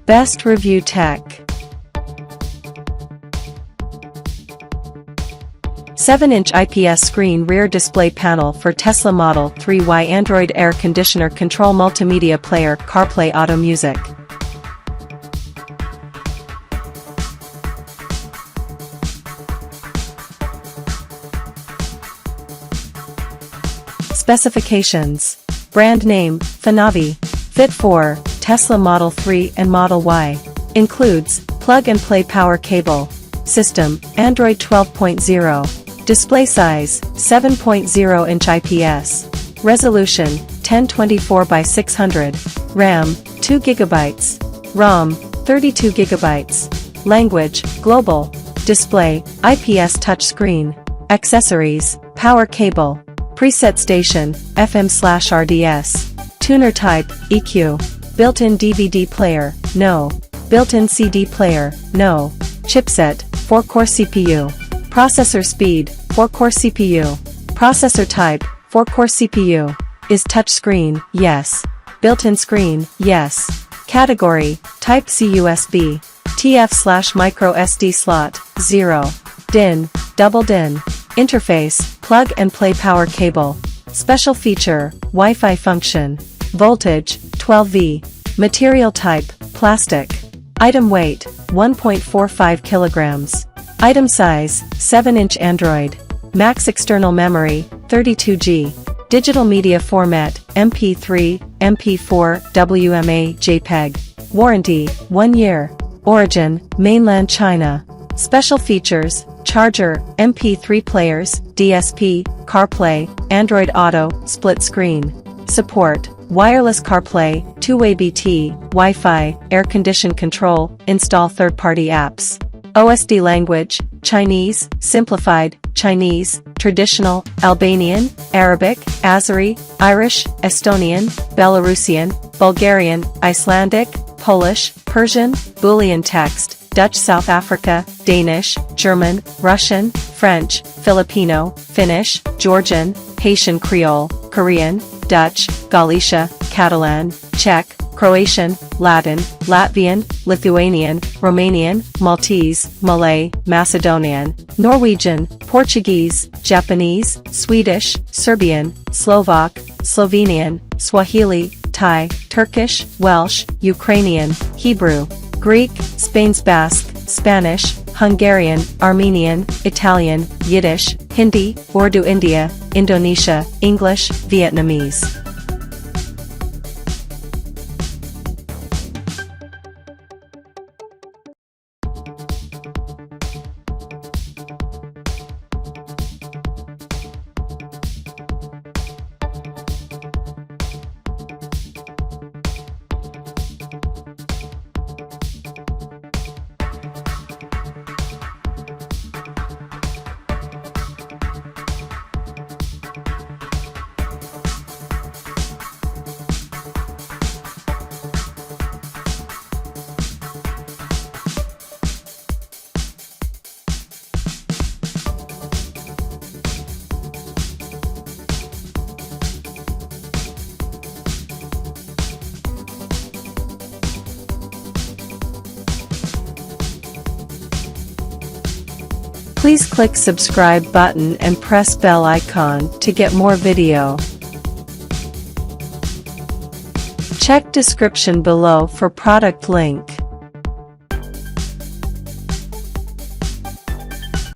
Best Review Tech. 7-inch IPS screen rear display panel for Tesla Model 3Y Android air conditioner control multimedia player CarPlay Auto Music. Specifications. Brand name, FUNNAVI. Fit for Tesla Model 3 and Model Y. Includes plug-and-play power cable. System, Android 12.0. Display size, 7.0-inch IPS. Resolution, 1024 by 600. RAM, 2 GB. ROM, 32 GB. Language, Global. Display, IPS touchscreen. Accessories, power cable. Preset station, FM/RDS. Tuner type, EQ. Built-in DVD player, no. Built-in CD player, no. Chipset, 4-core CPU. Processor speed, 4-core CPU. Processor type, 4-core CPU. Is touchscreen, yes. Built-in screen, yes. Category, Type-C USB. TF/micro SD slot, 0. DIN, double DIN. Interface, plug-and-play power cable. Special feature, Wi-Fi function. Voltage, 12V. Material type, plastic. Item weight, 1.45 kilograms. Item size, 7-inch Android. Max external memory, 32GB. Digital media format, MP3, MP4, WMA, JPEG. Warranty, 1 year. Origin, mainland China. Special features, charger, MP3 players, DSP, CarPlay, Android Auto, split screen. Support, wireless CarPlay, two-way BT, Wi-Fi, air condition control, install third-party apps. OSD language, Chinese, simplified, Chinese, traditional, Albanian, Arabic, Azeri, Irish, Estonian, Belarusian, Bulgarian, Icelandic, Polish, Persian, Boolean text, Dutch South Africa, Danish, German, Russian, French, Filipino, Finnish, Georgian, Haitian Creole, Korean, Dutch, Galicia, Catalan, Czech, Croatian, Latin, Latvian, Lithuanian, Romanian, Maltese, Malay, Macedonian, Norwegian, Portuguese, Japanese, Swedish, Serbian, Slovak, Slovenian, Swahili, Thai, Turkish, Welsh, Ukrainian, Hebrew, Greek, Spain's Basque, Spanish, Hungarian, Armenian, Italian, Yiddish, Hindi, Urdu India, Indonesia, English, Vietnamese. Please click subscribe button and press bell icon to get more video. Check description below for product link.